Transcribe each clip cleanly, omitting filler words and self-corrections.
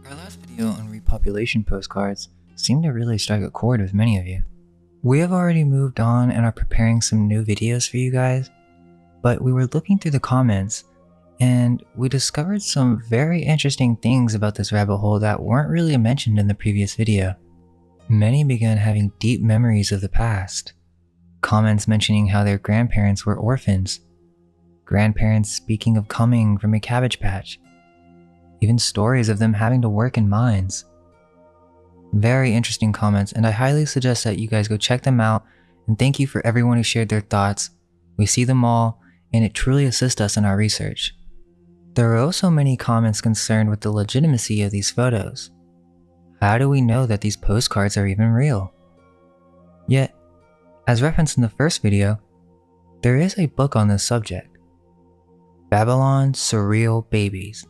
Our last video on repopulation postcards seemed to really strike a chord with many of you. We have already moved on and are preparing some new videos for you guys, but we were looking through the comments and we discovered some very interesting things about this rabbit hole that weren't really mentioned in the previous video. Many began having deep memories of the past. Comments mentioning how their grandparents were orphans. Grandparents speaking of coming from a cabbage patch. Even stories of them having to work in mines. Very interesting comments, and I highly suggest that you guys go check them out, and thank you for everyone who shared their thoughts. We see them all, and it truly assists us in our research. There are also many comments concerned with the legitimacy of these photos. How do we know that these postcards are even real? Yet, as referenced in the first video, there is a book on this subject, Babylon Surreal Babies.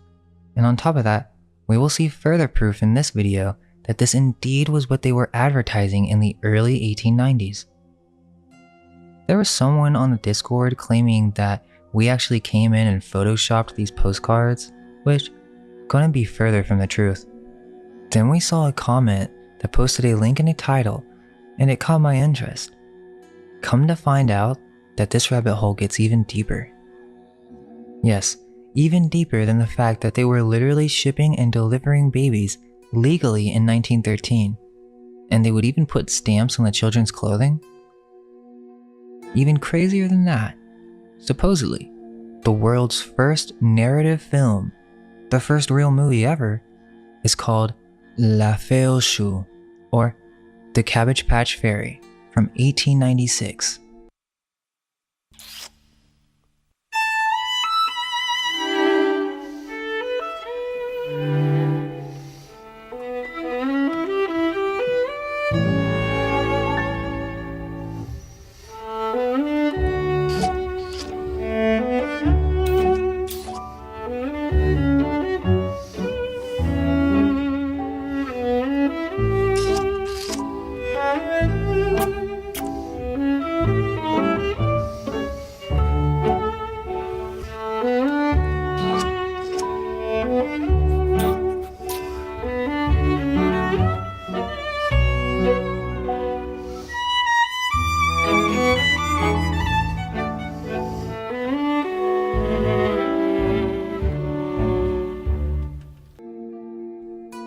And on top of that, we will see further proof in this video that this indeed was what they were advertising in the early 1890s. There was someone on the Discord claiming that we actually came in and photoshopped these postcards, which couldn't be further from the truth. Then we saw a comment that posted a link and a title, and it caught my interest. Come to find out that this rabbit hole gets even deeper. Yes, even deeper than the fact that they were literally shipping and delivering babies legally in 1913, and they would even put stamps on the children's clothing. Even crazier than that, supposedly, the world's first narrative film, the first real movie ever, is called La Fée aux Choux, or The Cabbage Patch Fairy, from 1896.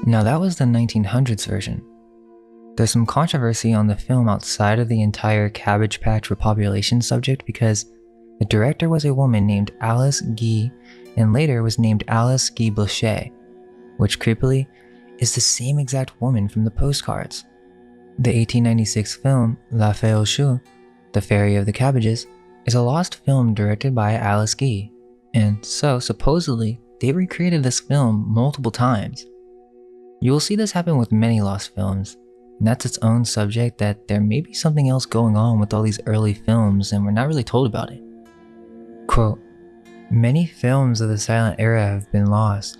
Now that was the 1900s version. There's some controversy on the film outside of the entire Cabbage Patch repopulation subject because the director was a woman named Alice Guy and later was named Alice Guy Incubator, which creepily is the same exact woman from the postcards. The 1896 film La Fée aux Choux, The Fairy of the Cabbages, is a lost film directed by Alice Guy, and so supposedly they recreated this film multiple times. You will see this happen with many lost films, and that's its own subject that there may be something else going on with all these early films and we're not really told about it. Quote, many films of the silent era have been lost.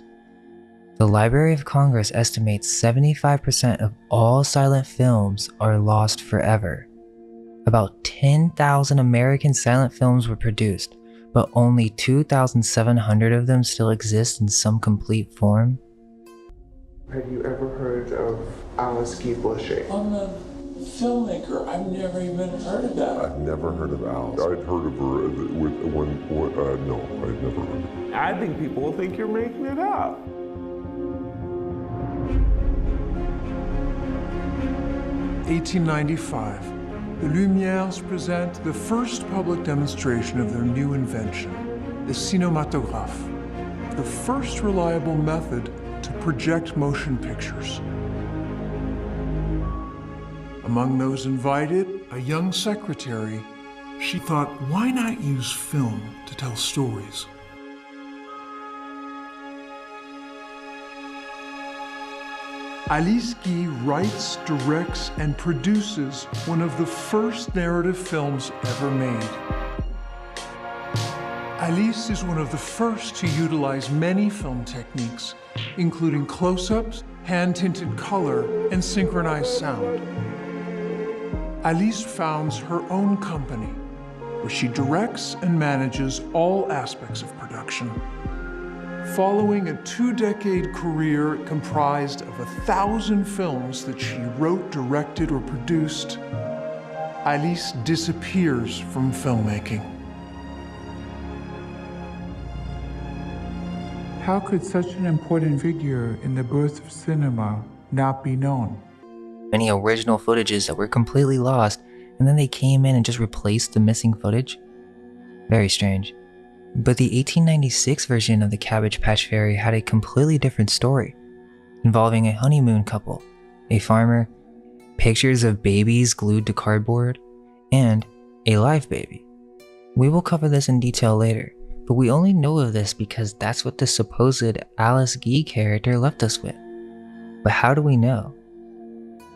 The Library of Congress estimates 75% of all silent films are lost forever. About 10,000 American silent films were produced, but only 2,700 of them still exist in some complete form. Have you ever heard of Alice Guy Incubator? I'm a filmmaker. I've never even heard of that. I've never heard of Alice. I'd heard of her no, I'd never heard of her. I think people will think you're making it up. In 1895, the Lumières present the first public demonstration of their new invention, the cinématographe, the first reliable method to project motion pictures. Among those invited, a young secretary. She thought, why not use film to tell stories? Alice Guy writes, directs, and produces one of the first narrative films ever made. Alice is one of the first to utilize many film techniques, including close-ups, hand-tinted color, and synchronized sound. Alice founds her own company, where she directs and manages all aspects of production. Following a 2-decade career comprised of 1,000 films that she wrote, directed, or produced, Alice disappears from filmmaking. How could such an important figure in the birth of cinema not be known? Many original footages that were completely lost, and then they came in and just replaced the missing footage? Very strange. But the 1896 version of the Cabbage Patch Fairy had a completely different story, involving a honeymoon couple, a farmer, pictures of babies glued to cardboard, and a live baby. We will cover this in detail later, but we only know of this because that's what the supposed Alice Guy character left us with. But how do we know?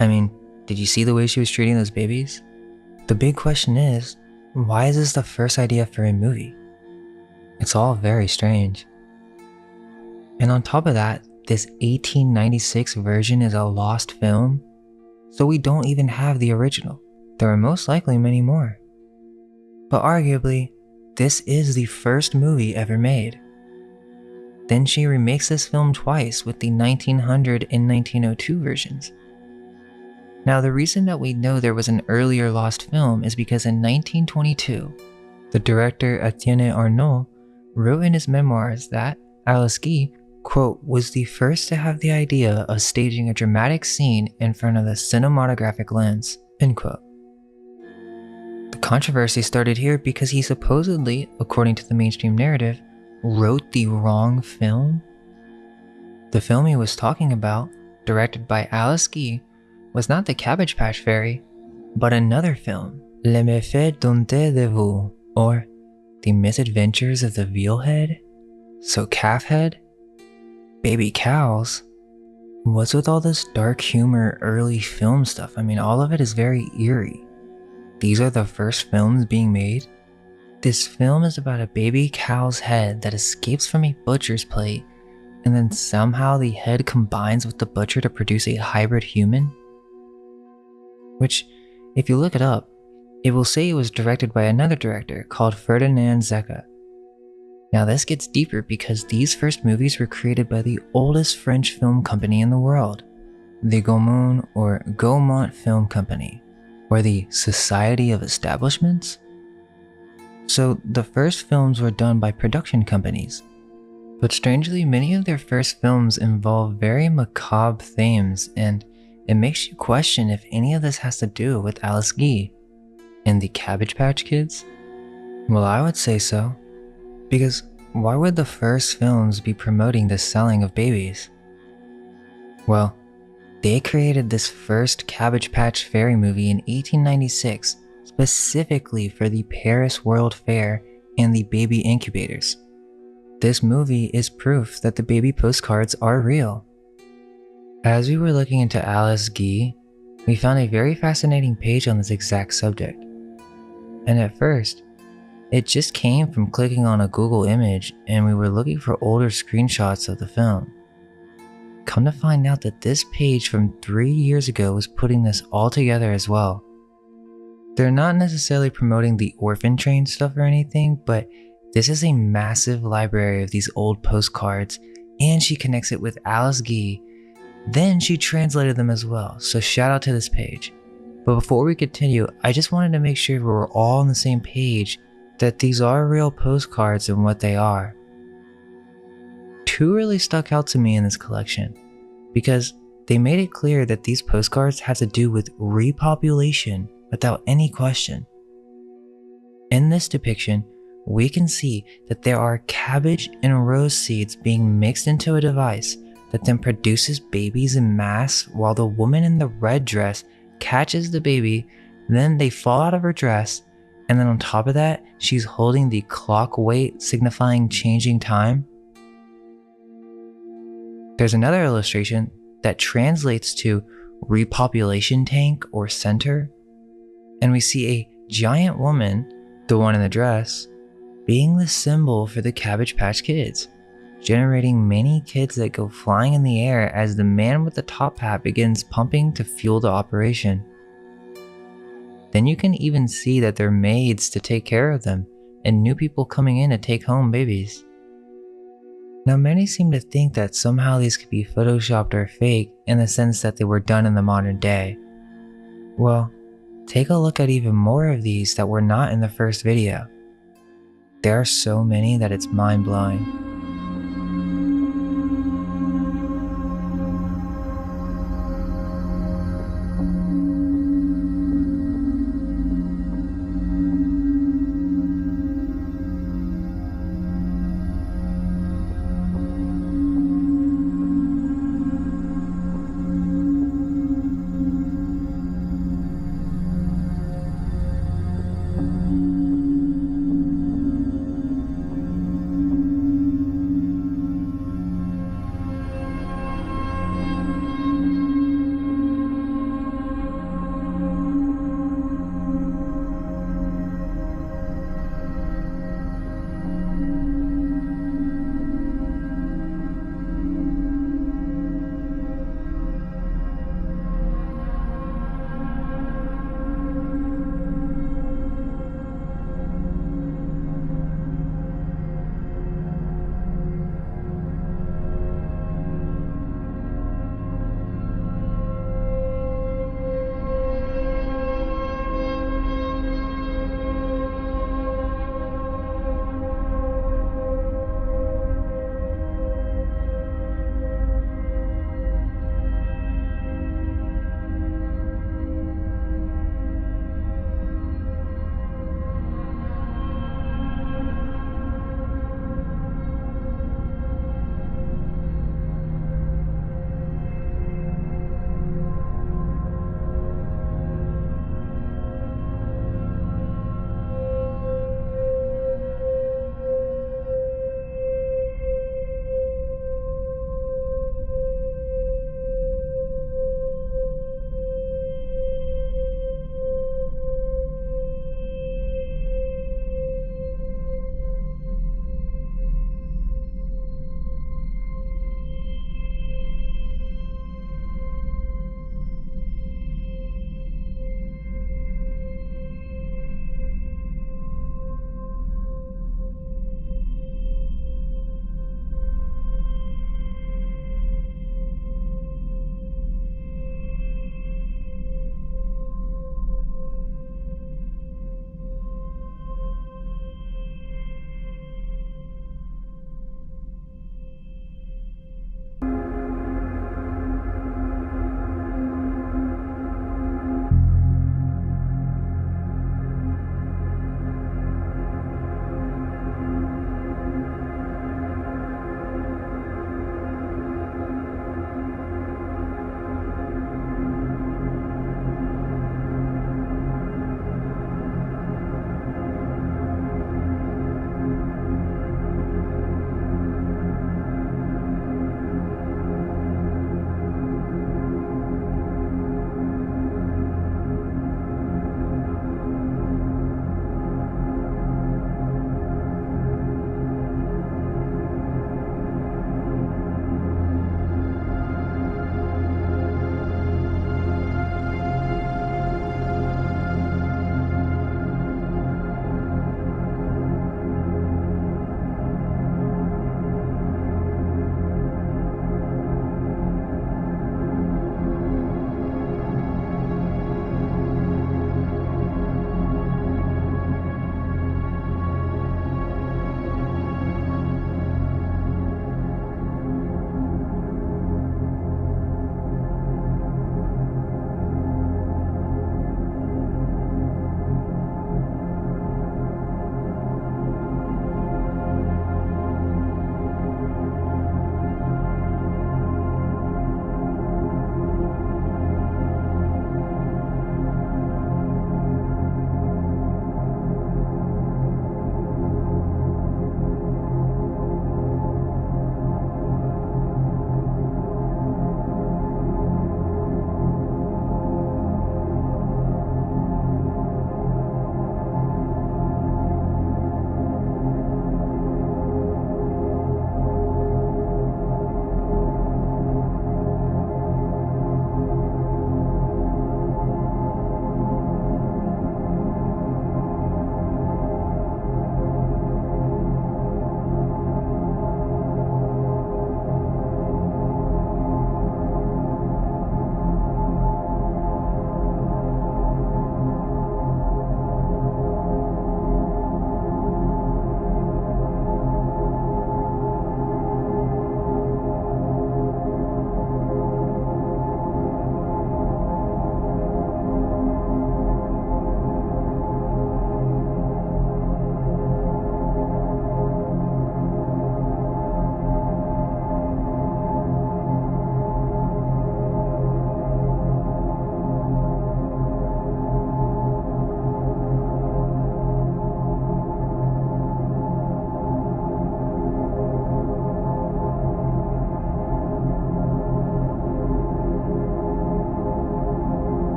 I mean, did you see the way she was treating those babies? The big question is, why is this the first idea for a movie? It's all very strange. And on top of that, this 1896 version is a lost film, so we don't even have the original. There are most likely many more. But arguably, this is the first movie ever made. Then she remakes this film twice with the 1900 and 1902 versions. Now, the reason that we know there was an earlier lost film is because in 1922, the director Etienne Arnaud wrote in his memoirs that Alice Guy, quote, was the first to have the idea of staging a dramatic scene in front of the cinematographic lens, end quote. The controversy started here because he supposedly, according to the mainstream narrative, wrote the wrong film. The film he was talking about, directed by Alice Guy, was not the Cabbage Patch Fairy, but another film, Les Méfaits Domptés de Vous, or The Misadventures of the Veal Head? So calf head? Baby cows? What's with all this dark humor early film stuff? I mean, all of it is very eerie. These are the first films being made? This film is about a baby cow's head that escapes from a butcher's plate, and then somehow the head combines with the butcher to produce a hybrid human? Which, if you look it up, it will say it was directed by another director called Ferdinand Zecca. Now this gets deeper because these first movies were created by the oldest French film company in the world, the Gaumont or Gaumont Film Company, or the Society of Establishments. So the first films were done by production companies, but strangely many of their first films involve very macabre themes, and it makes you question if any of this has to do with Alice Guy and the Cabbage Patch Kids. Well, I would say so, because why would the first films be promoting the selling of babies? Well, they created this first Cabbage Patch Fairy movie in 1896 specifically for the Paris World Fair and the baby incubators. This movie is proof that the baby postcards are real. As we were looking into Alice Guy, we found a very fascinating page on this exact subject. And at first, it just came from clicking on a Google image and we were looking for older screenshots of the film. Come to find out that this page from 3 years ago was putting this all together as well. They're not necessarily promoting the orphan train stuff or anything, but this is a massive library of these old postcards, and she connects it with Alice Guy. Then she translated them as well, so shout out to this page. But before we continue, I just wanted to make sure we were all on the same page that these are real postcards and what they are. Two really stuck out to me in this collection, because they made it clear that these postcards had to do with repopulation without any question. In this depiction, we can see that there are cabbage and rose seeds being mixed into a device that then produces babies in mass while the woman in the red dress catches the baby, then they fall out of her dress, and then on top of that, she's holding the clock weight signifying changing time. There's another illustration that translates to repopulation tank or center, and we see a giant woman, the one in the dress, being the symbol for the Cabbage Patch Kids. generating many kids that go flying in the air as the man with the top hat begins pumping to fuel the operation. Then you can even see that there are maids to take care of them and new people coming in to take home babies. Now many seem to think that somehow these could be photoshopped or fake in the sense that they were done in the modern day. Well, take a look at even more of these that were not in the first video. There are so many that it's mind-blowing.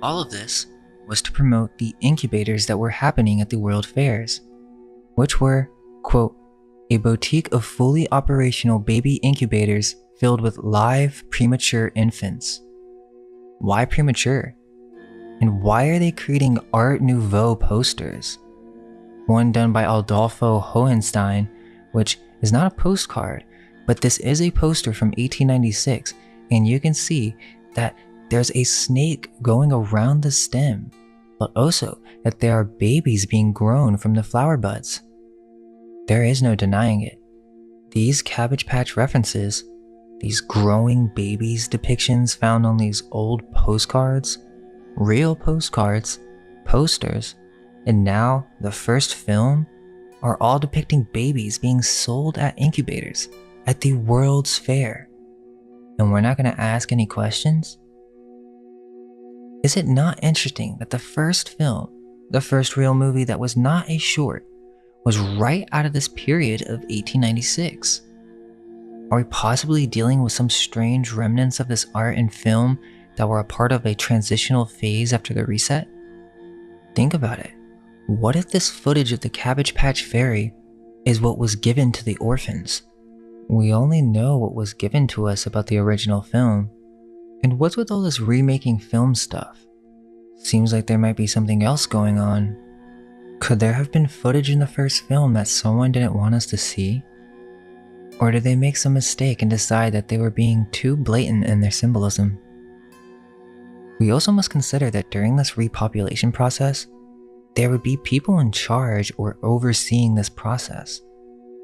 All of this was to promote the incubators that were happening at the World Fairs, which were, quote, a boutique of fully operational baby incubators filled with live premature infants. Why premature? And why are they creating Art Nouveau posters? One done by Adolfo Hohenstein, which is not a postcard, but this is a poster from 1896, and you can see that there's a snake going around the stem, but also that there are babies being grown from the flower buds. There is no denying it. These Cabbage Patch references, these growing babies depictions found on these old postcards, real postcards, posters, and now the first film are all depicting babies being sold at incubators at the World's Fair. And we're not going to ask any questions? Is it not interesting that the first film, the first real movie that was not a short, was right out of this period of 1896? Are we possibly dealing with some strange remnants of this art and film that were a part of a transitional phase after the reset? Think about it. What if this footage of the Cabbage Patch Fairy is what was given to the orphans? We only know what was given to us about the original film. And what's with all this remaking film stuff? Seems like there might be something else going on. Could there have been footage in the first film that someone didn't want us to see? Or did they make some mistake and decide that they were being too blatant in their symbolism? We also must consider that during this repopulation process, there would be people in charge or overseeing this process.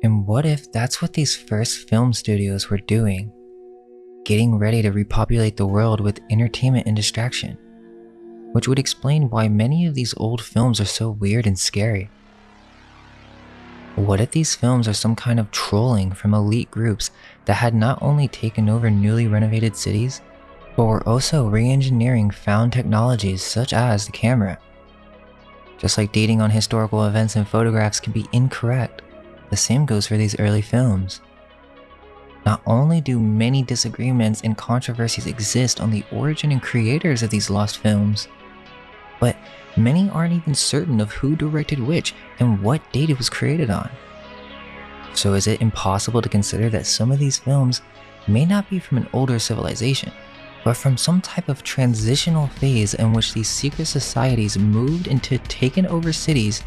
And what if that's what these first film studios were doing? Getting ready to repopulate the world with entertainment and distraction, which would explain why many of these old films are so weird and scary. What if these films are some kind of trolling from elite groups that had not only taken over newly renovated cities, but were also re-engineering found technologies such as the camera? Just like dating on historical events and photographs can be incorrect, the same goes for these early films. Not only do many disagreements and controversies exist on the origin and creators of these lost films, but many aren't even certain of who directed which and what date it was created on. So is it impossible to consider that some of these films may not be from an older civilization, but from some type of transitional phase in which these secret societies moved into taken over cities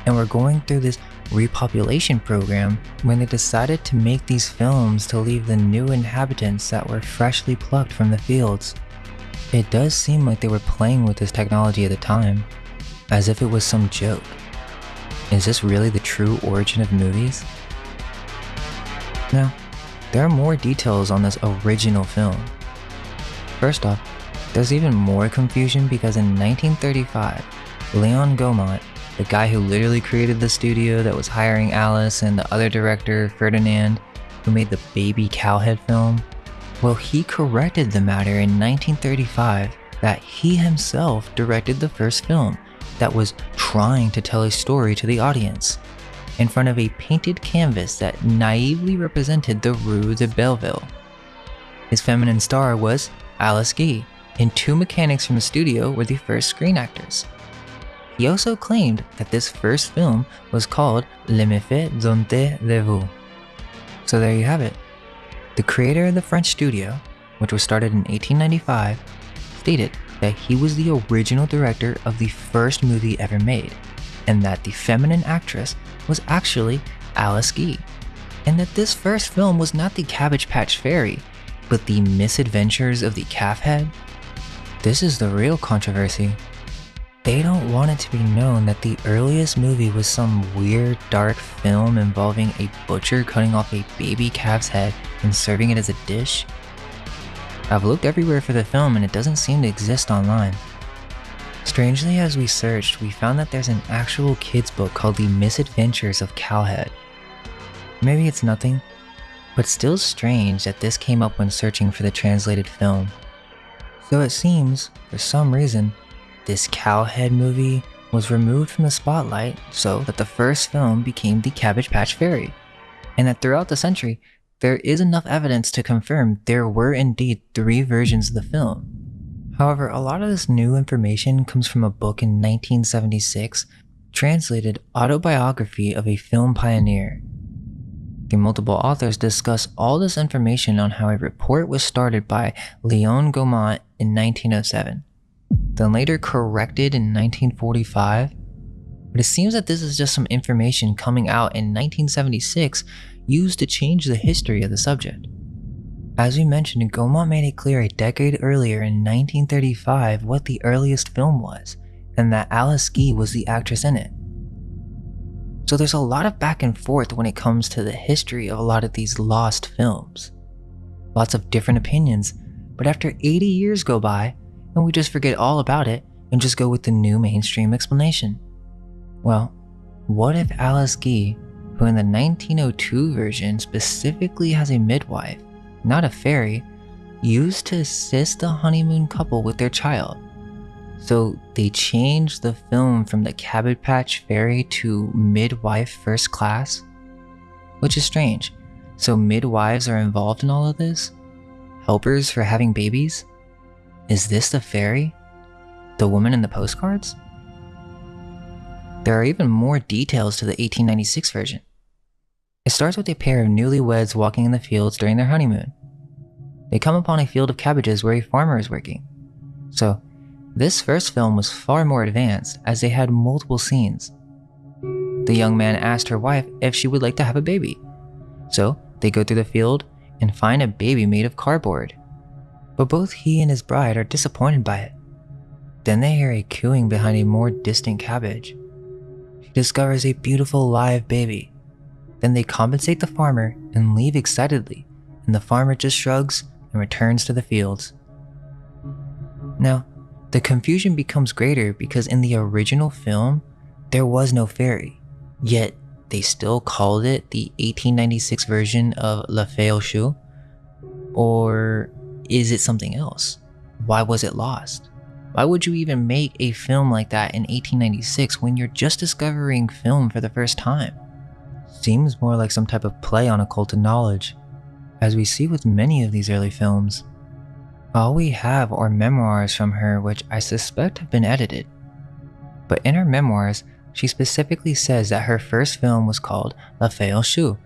and were going through this repopulation program when they decided to make these films to leave the new inhabitants that were freshly plucked from the fields? It does seem like they were playing with this technology at the time, as if it was some joke. Is this really the true origin of movies? Now, there are more details on this original film. First off, there's even more confusion because in 1935, Leon Gaumont, the guy who literally created the studio that was hiring Alice, and the other director, Ferdinand, who made the Baby Cowhead film, well, he corrected the matter in 1935 that he himself directed the first film that was trying to tell a story to the audience in front of a painted canvas that naively represented the Rue de Belleville. His feminine star was Alice Guy, and two mechanics from the studio were the first screen actors. He also claimed that this first film was called Le Méfait dont de vous. So there you have it. The creator of the French studio, which was started in 1895, stated that he was the original director of the first movie ever made, and that the feminine actress was actually Alice Guy, and that this first film was not the Cabbage Patch Fairy, but the Misadventures of the Calf Head. This is the real controversy. They don't want it to be known that the earliest movie was some weird dark film involving a butcher cutting off a baby calf's head and serving it as a dish. I've looked everywhere for the film and it doesn't seem to exist online. Strangely, as we searched, we found that there's an actual kids book called The Misadventures of Cowhead. Maybe it's nothing, but still strange that this came up when searching for the translated film. So it seems, for some reason, this Cowhead movie was removed from the spotlight so that the first film became the Cabbage Patch Fairy, and that throughout the century, there is enough evidence to confirm there were indeed 3 versions of the film. However, a lot of this new information comes from a book in 1976 translated Autobiography of a Film Pioneer. The multiple authors discuss all this information on how a report was started by Léon Gaumont in 1907, then later corrected in 1945, but it seems that this is just some information coming out in 1976 used to change the history of the subject. As we mentioned, Gaumont made it clear a decade earlier in 1935 what the earliest film was, and that Alice Guy was the actress in it. So there's a lot of back and forth when it comes to the history of a lot of these lost films. Lots of different opinions, but after 80 years go by, and we just forget all about it and just go with the new mainstream explanation. Well, what if Alice Guy, who in the 1902 version specifically has a midwife, not a fairy, used to assist the honeymoon couple with their child? So they changed the film from the Cabbage Patch Fairy to Midwife First Class? Which is strange. So midwives are involved in all of this? Helpers for having babies? Is this the fairy? The woman in the postcards? There are even more details to the 1896 version. It starts with a pair of newlyweds walking in the fields during their honeymoon. They come upon a field of cabbages where a farmer is working. So, this first film was far more advanced as they had multiple scenes. The young man asked her wife if she would like to have a baby. So, they go through the field and find a baby made of cardboard. But both he and his bride are disappointed by it. Then they hear a cooing behind a more distant cabbage. She discovers a beautiful live baby. Then they compensate the farmer and leave excitedly, and the farmer just shrugs and returns to the fields. Now, the confusion becomes greater because in the original film, there was no fairy, yet they still called it the 1896 version of La Fée aux Choux? Or is it something else? Why was it lost? Why would you even make a film like that in 1896 when you're just discovering film for the first time? Seems more like some type of play on occulted knowledge, as we see with many of these early films. All we have are memoirs from her, which I suspect have been edited. But in her memoirs, she specifically says that her first film was called La Fée aux Choux,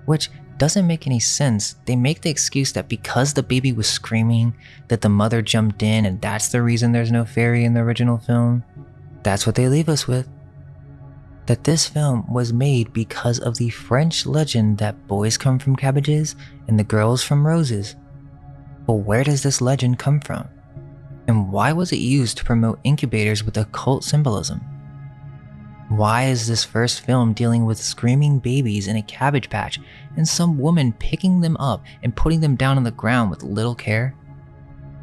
which doesn't make any sense. They make the excuse that because the baby was screaming, that the mother jumped in and that's the reason there's no fairy in the original film. That's what they leave us with. That this film was made because of the French legend that boys come from cabbages and the girls from roses. But where does this legend come from? And why was it used to promote incubators with occult symbolism? Why is this first film dealing with screaming babies in a cabbage patch and some woman picking them up and putting them down on the ground with little care?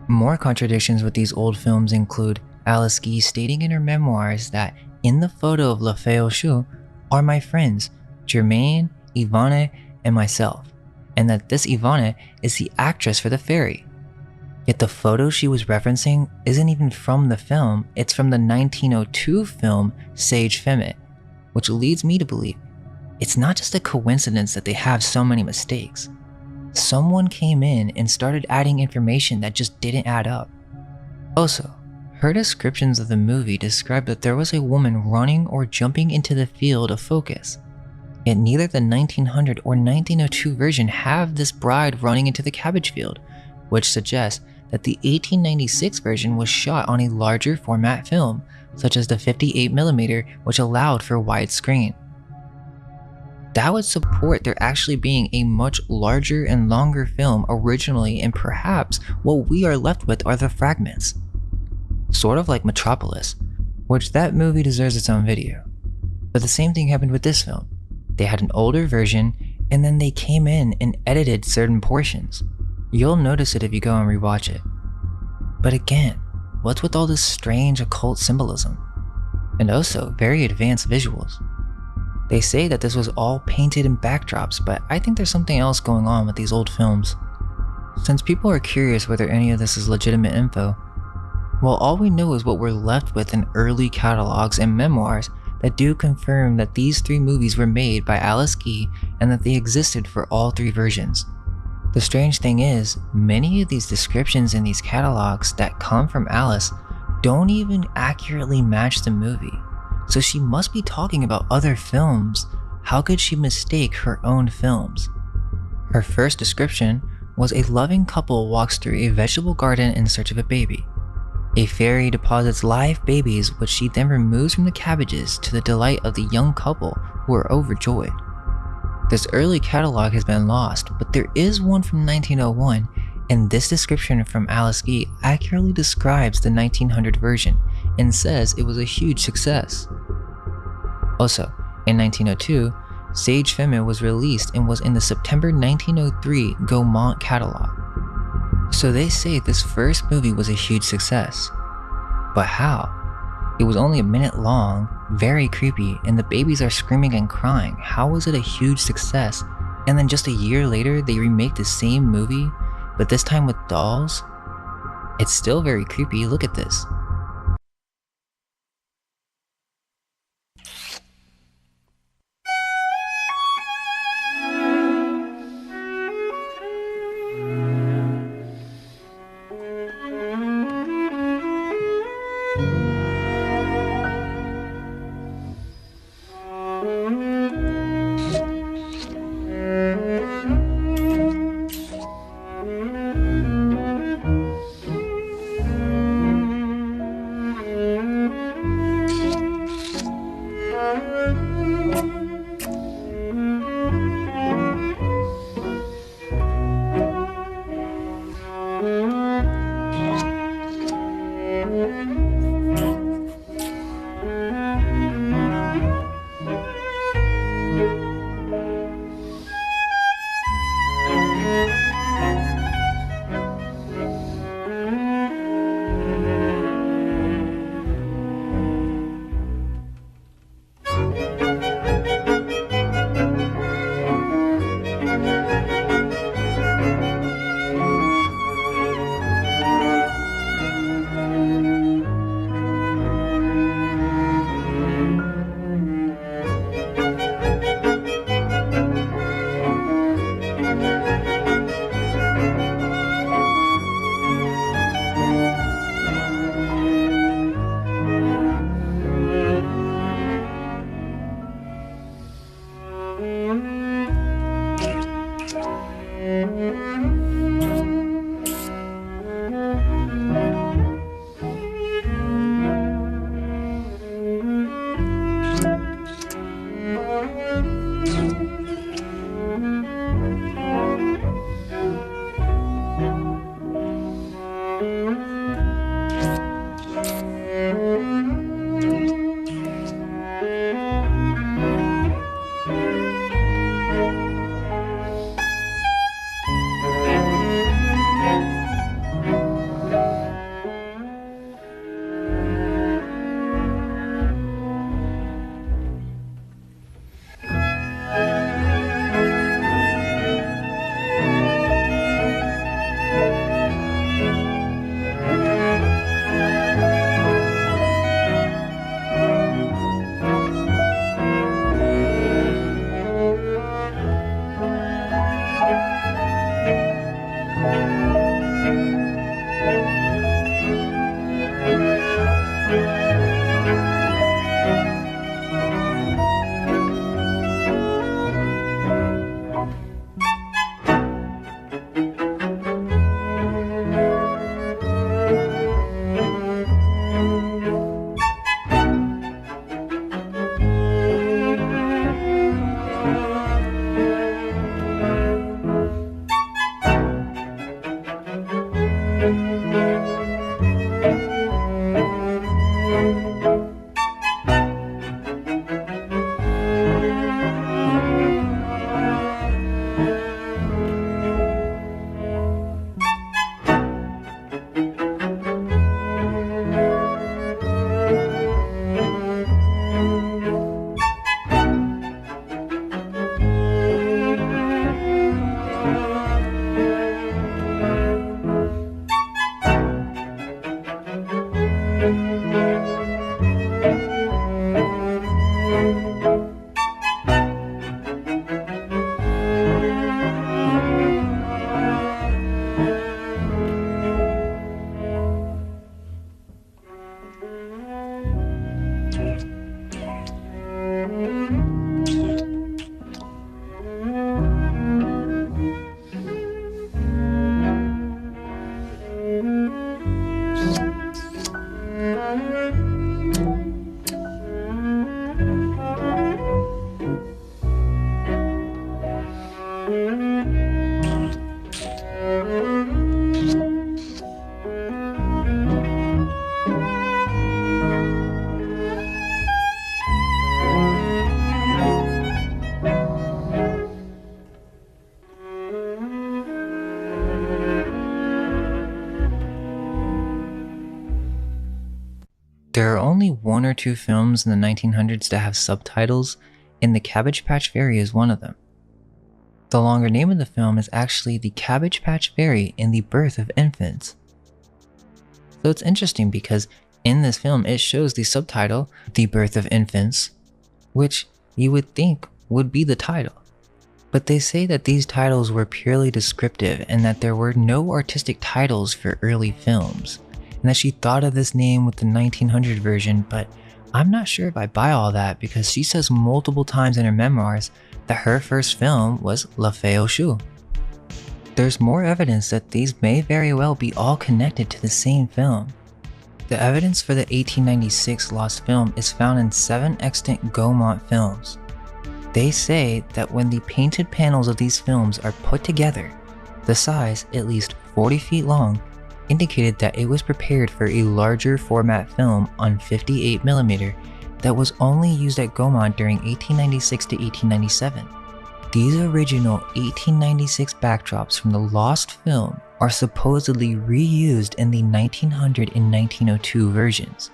More contradictions with these old films include Alice Guy stating in her memoirs that in the photo of La Fée aux Choux are my friends Germaine, Ivane, and myself, and that this Ivane is the actress for the fairy. Yet the photo she was referencing isn't even from the film, it's from the 1902 film Sage Femme, which leads me to believe it's not just a coincidence that they have so many mistakes. Someone came in and started adding information that just didn't add up. Also, her descriptions of the movie described that there was a woman running or jumping into the field of focus. Yet neither the 1900 or 1902 version have this bride running into the cabbage field, which suggests that the 1896 version was shot on a larger format film, such as the 58mm, which allowed for widescreen. That would support there actually being a much larger and longer film originally, and perhaps what we are left with are the fragments. Sort of like Metropolis, which that movie deserves its own video. But the same thing happened with this film. They had an older version, and then they came in and edited certain portions. You'll notice it if you go and rewatch it. But again, what's with all this strange occult symbolism? And also very advanced visuals. They say that this was all painted in backdrops, but I think there's something else going on with these old films. Since people are curious whether any of this is legitimate info, well, all we know is what we're left with in early catalogs and memoirs that do confirm that these three movies were made by Alice Guy and that they existed for all three versions. The strange thing is, many of these descriptions in these catalogs that come from Alice don't even accurately match the movie, so she must be talking about other films. How could she mistake her own films? Her first description was a loving couple walks through a vegetable garden in search of a baby. A fairy deposits live babies which she then removes from the cabbages to the delight of the young couple who are overjoyed. This early catalog has been lost, but there is one from 1901, and this description from Alice Guy accurately describes the 1900 version and says it was a huge success. Also, in 1902, Sage Femme was released and was in the September 1903 Gaumont catalog. So they say this first movie was a huge success. But how? It was only a minute long, very creepy, and the babies are screaming and crying. How was it a huge success? And then just a year later, they remake the same movie, but this time with dolls? It's still very creepy, look at this. There are only 1 or 2 films in the 1900s that have subtitles, and The Cabbage Patch Fairy is one of them. The longer name of the film is actually The Cabbage Patch Fairy and the Birth of Infants. So it's interesting because in this film it shows the subtitle, The Birth of Infants, which you would think would be the title. But they say that these titles were purely descriptive and that there were no artistic titles for early films, and that she thought of this name with the 1900 version, but I'm not sure if I buy all that because she says multiple times in her memoirs that her first film was La Fée aux Choux. There's more evidence that these may very well be all connected to the same film. The evidence for the 1896 lost film is found in 7 extant Gaumont films. They say that when the painted panels of these films are put together, the size, at least 40 feet long, indicated that it was prepared for a larger format film on 58mm that was only used at Gaumont during 1896 to 1897. These original 1896 backdrops from the lost film are supposedly reused in the 1900 and 1902 versions.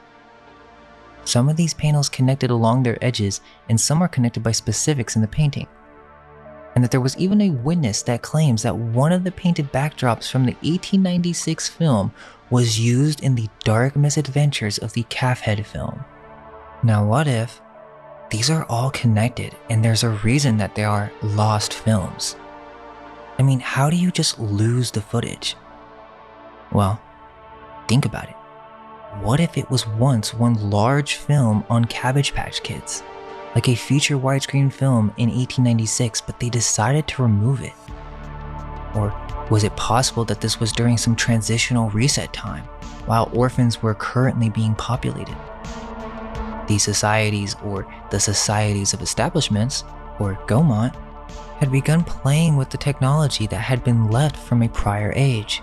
Some of these panels connected along their edges and some are connected by specifics in the painting. And that there was even a witness that claims that one of the painted backdrops from the 1896 film was used in the dark misadventures of the Calfhead film. Now what if these are all connected and there's a reason that they are lost films? I mean, how do you just lose the footage? Well, think about it. What if it was once one large film on Cabbage Patch Kids, like a feature widescreen film in 1896, but they decided to remove it? Or was it possible that this was during some transitional reset time, while orphans were currently being populated? These societies, or the societies of establishments, or Gaumont, had begun playing with the technology that had been left from a prior age.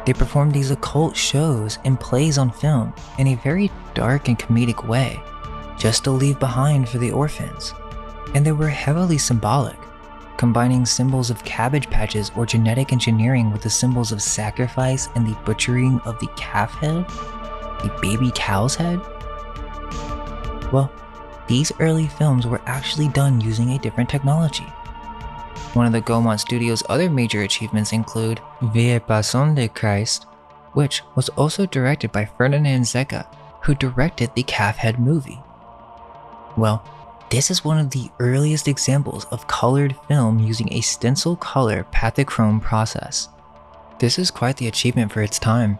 They performed these occult shows and plays on film in a very dark and comedic way, just to leave behind for the orphans. And they were heavily symbolic, combining symbols of cabbage patches or genetic engineering with the symbols of sacrifice and the butchering of the calf head, the baby cow's head. Well, these early films were actually done using a different technology. One of the Gaumont Studio's other major achievements include Vie Passion de Christ, which was also directed by Ferdinand Zecca, who directed the Calfhead movie. Well, this is one of the earliest examples of colored film using a stencil color pathochrome process. This is quite the achievement for its time,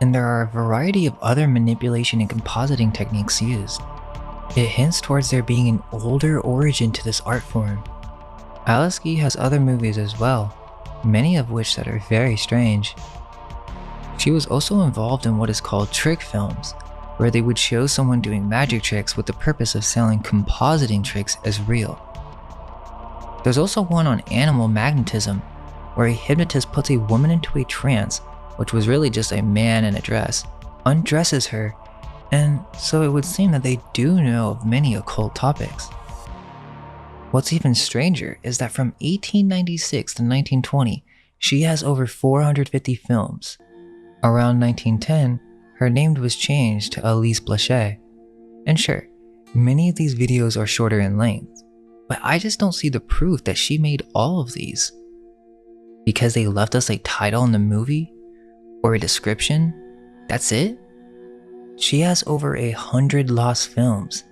and there are a variety of other manipulation and compositing techniques used. It hints towards there being an older origin to this art form. Alice Guy has other movies as well, many of which that are very strange. She was also involved in what is called trick films, where they would show someone doing magic tricks with the purpose of selling compositing tricks as real. There's also one on animal magnetism, where a hypnotist puts a woman into a trance, which was really just a man in a dress, undresses her, and so it would seem that they do know of many occult topics. What's even stranger is that from 1896 to 1920, she has over 450 films. Around 1910, her name was changed to Alice Guy. And sure, many of these videos are shorter in length, but I just don't see the proof that she made all of these. Because they left us a title in the movie? Or a description? That's it? She has over 100 lost films.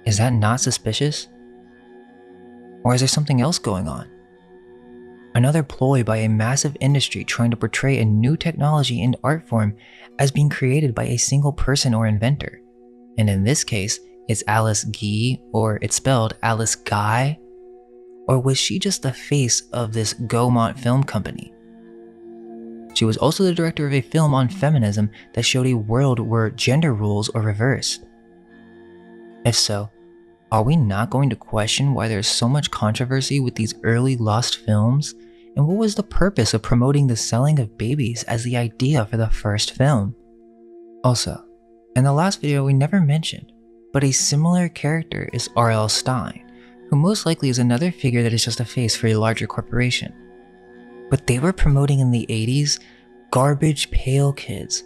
Is that not suspicious? Or is there something else going on? Another ploy by a massive industry trying to portray a new technology and art form as being created by a single person or inventor. And in this case, it's Alice Guy, or it's spelled Alice Guy? Or was she just the face of this Gaumont film company? She was also the director of a film on feminism that showed a world where gender roles are reversed. If so, are we not going to question why there's so much controversy with these early lost films? And what was the purpose of promoting the selling of babies as the idea for the first film? Also, in the last video we never mentioned, but a similar character is R.L. Stine, who most likely is another figure that is just a face for a larger corporation. But they were promoting in the 80s garbage pale kids,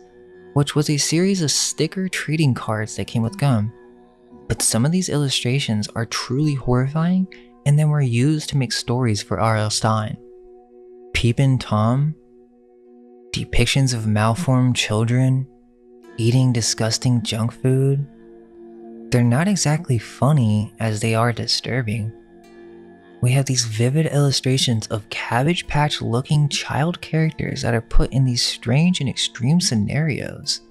which was a series of sticker trading cards that came with gum. But some of these illustrations are truly horrifying and then were used to make stories for R.L. Stine. Peepin' Tom, depictions of malformed children, eating disgusting junk food. They're not exactly funny as they are disturbing. We have these vivid illustrations of Cabbage Patch looking child characters that are put in these strange and extreme scenarios.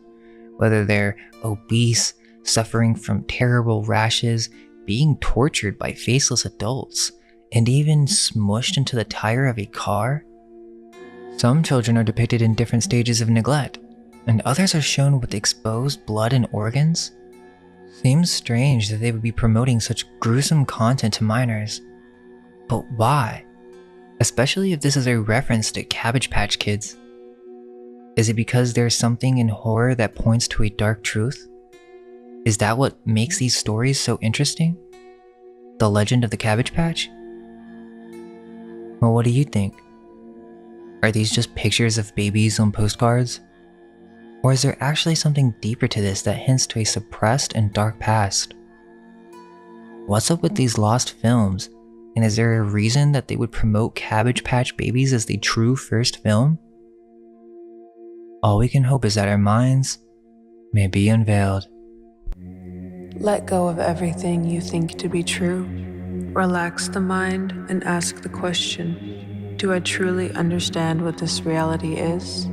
Whether they're obese, suffering from terrible rashes, being tortured by faceless adults, and even smushed into the tire of a car. Some children are depicted in different stages of neglect, and others are shown with exposed blood and organs. Seems strange that they would be promoting such gruesome content to minors. But why? Especially if this is a reference to Cabbage Patch Kids. Is it because there's something in horror that points to a dark truth? Is that what makes these stories so interesting? The legend of the Cabbage Patch? Well, what do you think? Are these just pictures of babies on postcards? Or is there actually something deeper to this that hints to a suppressed and dark past? What's up with these lost films, and is there a reason that they would promote Cabbage Patch Babies as the true first film? All we can hope is that our minds may be unveiled. Let go of everything you think to be true. Relax the mind and ask the question, do I truly understand what this reality is?